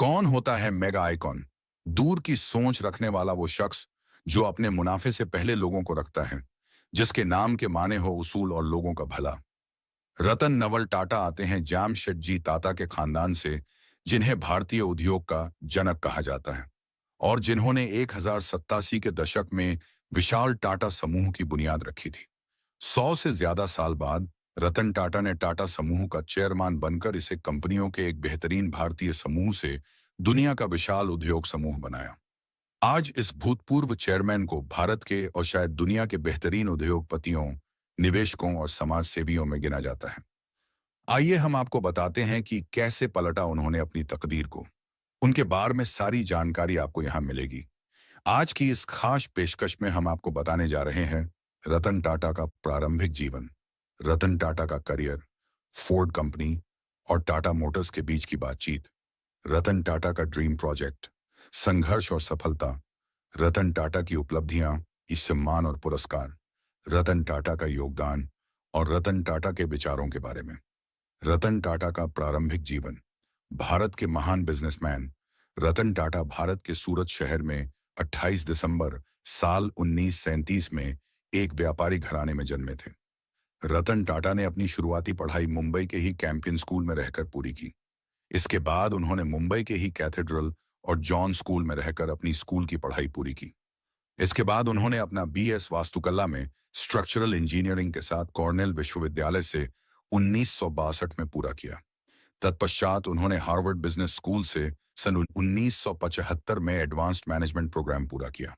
कौन होता है मेगा आइकॉन? दूर की सोच रखने वाला वो शख्स जो अपने मुनाफे से पहले लोगों को रखता है, जिसके नाम के माने हो उसूल और लोगों का भला। रतन नवल टाटा आते हैं जामशेदजी टाटा के खानदान से, जिन्हें भारतीय उद्योग का जनक कहा जाता है और जिन्होंने 1087 के दशक में विशाल टाटा समूह की बुनियाद रखी थी। 100 से ज्यादा साल बाद रतन टाटा ने टाटा समूह का चेयरमैन बनकर इसे कंपनियों के एक बेहतरीन भारतीय समूह से दुनिया का विशाल उद्योग समूह बनाया। आज इस भूतपूर्व चेयरमैन को भारत के और शायद दुनिया के बेहतरीन उद्योगपतियों, निवेशकों और समाज सेवियों में गिना जाता है। आइए हम आपको बताते हैं कि कैसे पलटा उन्होंने अपनी तकदीर को। उनके बारे में सारी जानकारी आपको यहाँ मिलेगी। आज की इस खास पेशकश में हम आपको बताने जा रहे हैं रतन टाटा का प्रारंभिक जीवन, रतन टाटा का करियर, फोर्ड कंपनी और टाटा मोटर्स के बीच की बातचीत, रतन टाटा का ड्रीम प्रोजेक्ट, संघर्ष और सफलता, रतन टाटा की उपलब्धियां, सम्मान और पुरस्कार, रतन टाटा का योगदान और रतन टाटा के विचारों के बारे में। रतन टाटा का प्रारंभिक जीवन। भारत के महान बिजनेसमैन रतन टाटा भारत के सूरत शहर में 28 दिसंबर साल 1937 में एक व्यापारी घराने में जन्मे थे। रतन टाटा ने अपनी शुरुआती पढ़ाई मुंबई के ही कैंपियन स्कूल में रहकर पूरी की। इसके बाद उन्होंने मुंबई के ही कैथेड्रल और जॉन स्कूल में रहकर अपनी स्कूल की पढ़ाई पूरी की। इसके बाद उन्होंने अपना बीएस वास्तुकला में स्ट्रक्चरल इंजीनियरिंग के साथ कॉर्नेल विश्वविद्यालय से 1962 में पूरा किया। तत्पश्चात उन्होंने हार्वर्ड बिजनेस स्कूल से सन 1975 में एडवांस्ड मैनेजमेंट प्रोग्राम पूरा किया।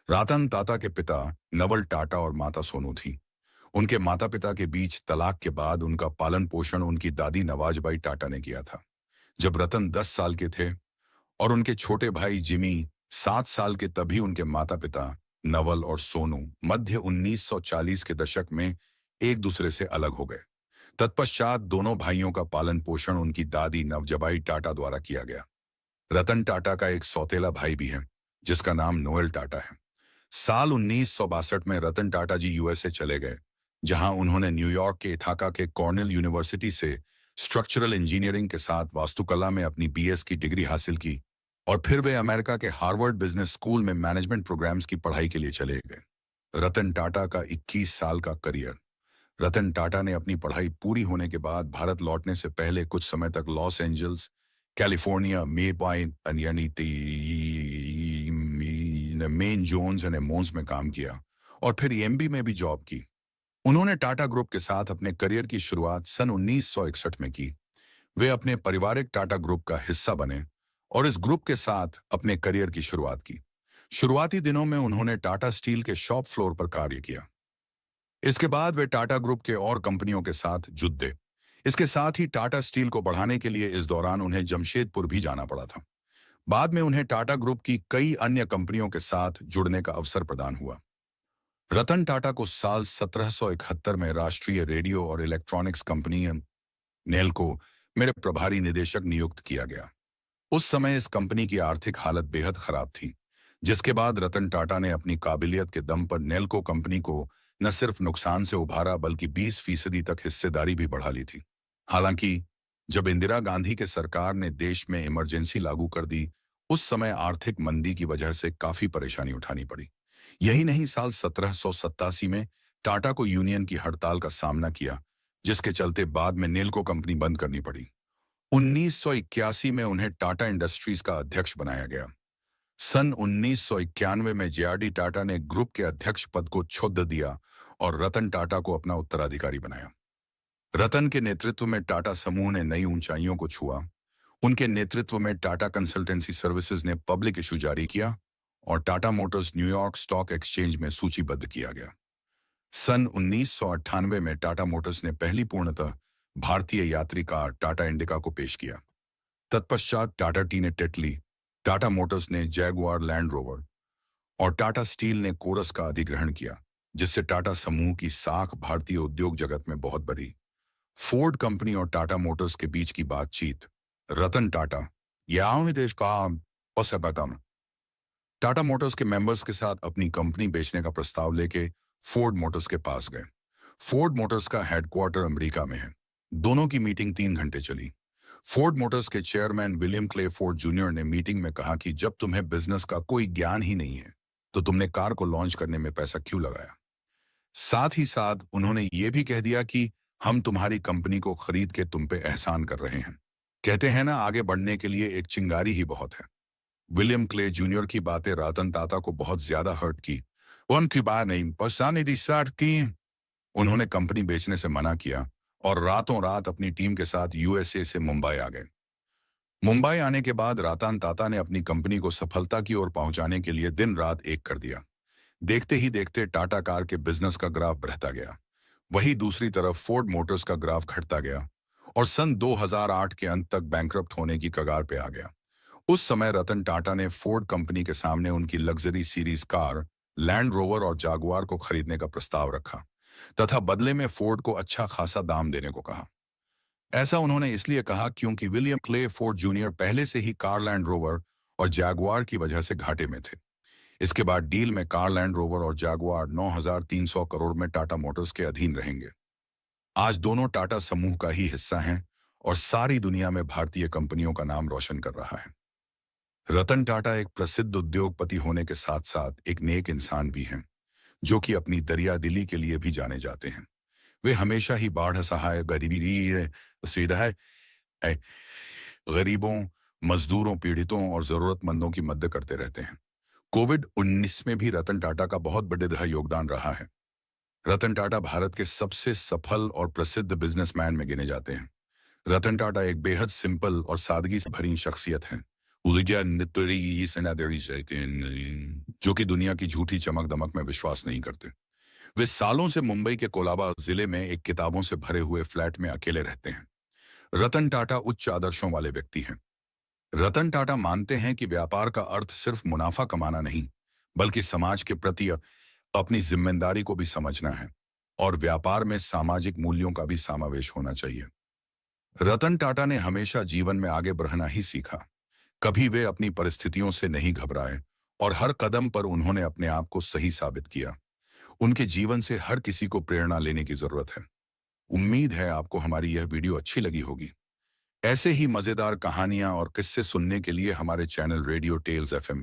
रतन टाटा के पिता नवल टाटा और माता सोनू थी। उनके माता पिता के बीच तलाक के बाद उनका पालन पोषण उनकी दादी नवाजबाई टाटा ने किया था। जब रतन 10 साल के थे और उनके छोटे भाई जिमी 7 साल के, तभी उनके माता पिता नवल और सोनू मध्य 1940 के दशक में एक दूसरे से अलग हो गए। तत्पश्चात दोनों भाइयों का पालन पोषण उनकी दादी नवजबाई टाटा द्वारा किया गया। रतन टाटा का एक सौतेला भाई भी है, जिसका नाम नोएल टाटा है। साल 1962 में रतन टाटा जी यूएसए चले गए, जहां उन्होंने न्यूयॉर्क के इथाका के कॉर्नेल यूनिवर्सिटी से स्ट्रक्चरल इंजीनियरिंग के साथ वास्तुकला में अपनी बीएस की डिग्री हासिल की और फिर वे अमेरिका के हार्वर्ड बिजनेस स्कूल में मैनेजमेंट प्रोग्राम्स की पढ़ाई के लिए चले गए। रतन टाटा का 21 साल का करियर। रतन टाटा ने अपनी पढ़ाई पूरी होने के बाद भारत लौटने से पहले कुछ समय तक लॉस एंजल्स, कैलिफोर्निया में मेन जोन्स एंड एमोन्स में काम किया और फिर एमबी में भी जॉब की। उन्होंने टाटा ग्रुप के साथ अपने करियर की शुरुआत सन 1961 में की। वे अपने पारिवारिक टाटा ग्रुप का हिस्सा बने और इस ग्रुप के साथ अपने करियर की शुरुआत की। शुरुआती दिनों में उन्होंने टाटा स्टील के शॉप फ्लोर पर कार्य किया। इसके बाद वे टाटा ग्रुप के और कंपनियों के साथ जुड़े। इसके साथ ही टाटा स्टील को बढ़ाने के लिए इस दौरान उन्हें जमशेदपुर भी जाना पड़ा था। बाद में उन्हें टाटा ग्रुप की कई अन्य कंपनियों के साथ जुड़ने का अवसर प्रदान हुआ। रतन टाटा को साल 1771 में राष्ट्रीय रेडियो और इलेक्ट्रॉनिक्स कंपनी नेल्को में प्रभारी निदेशक नियुक्त किया गया। उस समय इस कंपनी की आर्थिक हालत बेहद खराब थी, जिसके बाद रतन टाटा ने अपनी काबिलियत के दम पर नेल्को कंपनी को न सिर्फ नुकसान से उभारा बल्कि 20% तक हिस्सेदारी भी बढ़ा ली थी। हालांकि जब इंदिरा गांधी के सरकार ने देश में इमरजेंसी लागू कर दी, उस समय आर्थिक मंदी की वजह से काफी परेशानी उठानी पड़ी। यही नहीं, साल 1787 में टाटा को यूनियन की हड़ताल का सामना किया, जिसके चलते बाद में नेल्को कंपनी बंद करनी पड़ी। 1981 में उन्हें टाटा इंडस्ट्रीज का अध्यक्ष बनाया गया। सन 1991 में जेआरडी टाटा ने ग्रुप के अध्यक्ष पद को छोड़ दिया और रतन टाटा को अपना उत्तराधिकारी बनाया। रतन के नेतृत्व में टाटा समूह ने नई ऊंचाइयों को छुआ। उनके नेतृत्व में टाटा कंसल्टेंसी सर्विसेज ने पब्लिक इशू जारी किया और Tata Motors New York stock exchange में सूचीबद्ध किया गया। सन 1998 में टाटा मोटर्स ने पहली पूर्णतः भारतीय यात्री कार टाटा इंडिका को पेश किया। तत्पश्चात टाटा टी ने टेटली, टाटा मोटर्स ने जैगुआर लैंड रोवर और टाटा स्टील ने कोरस का अधिग्रहण किया, जिससे टाटा समूह की साख भारतीय उद्योग जगत में बहुत बढ़ी। फोर्ड कंपनी और टाटा मोटर्स के बीच की बातचीत। रतन टाटा देश का टाटा मोटर्स के मेंबर्स के साथ अपनी कंपनी बेचने का प्रस्ताव लेके फोर्ड मोटर्स के पास गए। फोर्ड मोटर्स का हेडक्वार्टर अमेरिका में है। दोनों की मीटिंग 3 घंटे चली। फोर्ड मोटर्स के chairman William clay Ford junior ने मीटिंग में कहा कि जब तुम्हें बिजनेस का कोई ज्ञान ही नहीं है तो तुमने कार को लॉन्च करने में पैसा क्यों लगाया। साथ ही साथ उन्होंने ये भी कह दिया कि हम तुम्हारी कंपनी को खरीद के तुम पे एहसान कर रहे हैं। कहते हैं ना, आगे बढ़ने के लिए एक चिंगारी ही बहुत है। विलियम क्ले जूनियर की बातें रतन टाटा को बहुत ज्यादा हर्ट की। उनकी बात नहीं पसंद की। उन्होंने कंपनी बेचने से मना किया और रातों रात अपनी टीम के साथ यूएसए से मुंबई आ गए। मुंबई आने के बाद रतन टाटा ने अपनी कंपनी को सफलता की ओर पहुंचाने के लिए दिन रात एक कर दिया। देखते ही देखते टाटा कार के बिजनेस का ग्राफ बढ़ता गया। वहीं दूसरी तरफ फोर्ड मोटर्स का ग्राफ घटता गया और सन 2008 के अंत तक बैंकरप्ट होने की कगार पे आ गया। उस समय रतन टाटा ने फोर्ड कंपनी के सामने उनकी luxury series car land rover और जागुआर को खरीदने का प्रस्ताव रखा तथा बदले में फोर्ड को अच्छा खासा दाम देने को कहा। ऐसा उन्होंने इसलिए कहा क्योंकि विलियम क्ले फोर्ड जूनियर पहले से ही कार लैंड रोवर और जैगुआर की वजह से घाटे में थे। इसके बाद डील में कार लैंड रोवर और जैगुआर 9,300 करोड़ में टाटा मोटर्स के अधीन रहेंगे। आज दोनों टाटा समूह का ही हिस्सा हैं और सारी दुनिया में भारतीय कंपनियों का नाम रोशन कर रहा है। रतन टाटा एक प्रसिद्ध उद्योगपति होने के साथ साथ एक नेक इंसान भी हैं, जो कि अपनी दरिया दिली के लिए भी जाने जाते हैं। वे हमेशा ही बाढ़ सहाय गरीबी सुविधाएं गरीबों, मजदूरों, पीड़ितों और जरूरतमंदों की मदद करते रहते हैं। कोविड-19 में भी रतन टाटा का बहुत बड़ा योगदान रहा है। रतन टाटा भारत के सबसे सफल और प्रसिद्ध बिजनेसमैन में गिने जाते हैं। रतन टाटा एक बेहद सिंपल और सादगी से भरी शख्सियत है, जो कि दुनिया की झूठी चमक दमक में विश्वास नहीं करते। वे सालों से मुंबई के कोलाबा जिले में एक किताबों से भरे हुए फ्लैट में अकेले रहते हैं। रतन टाटा उच्च आदर्शों वाले व्यक्ति हैं। रतन टाटा मानते हैं कि व्यापार का अर्थ सिर्फ मुनाफा कमाना नहीं, बल्कि समाज के प्रति अपनी जिम्मेदारी को भी समझना है और व्यापार में सामाजिक मूल्यों का भी समावेश होना चाहिए। रतन टाटा ने हमेशा जीवन में आगे बढ़ना ही सीखा। कभी वे अपनी परिस्थितियों से नहीं घबराए और हर कदम पर उन्होंने अपने आप को सही साबित किया। उनके जीवन से हर किसी को प्रेरणा लेने की जरूरत है। उम्मीद है आपको हमारी यह वीडियो अच्छी लगी होगी। ऐसे ही मजेदार कहानियां और किस्से सुनने के लिए हमारे चैनल रेडियो टेल्स FM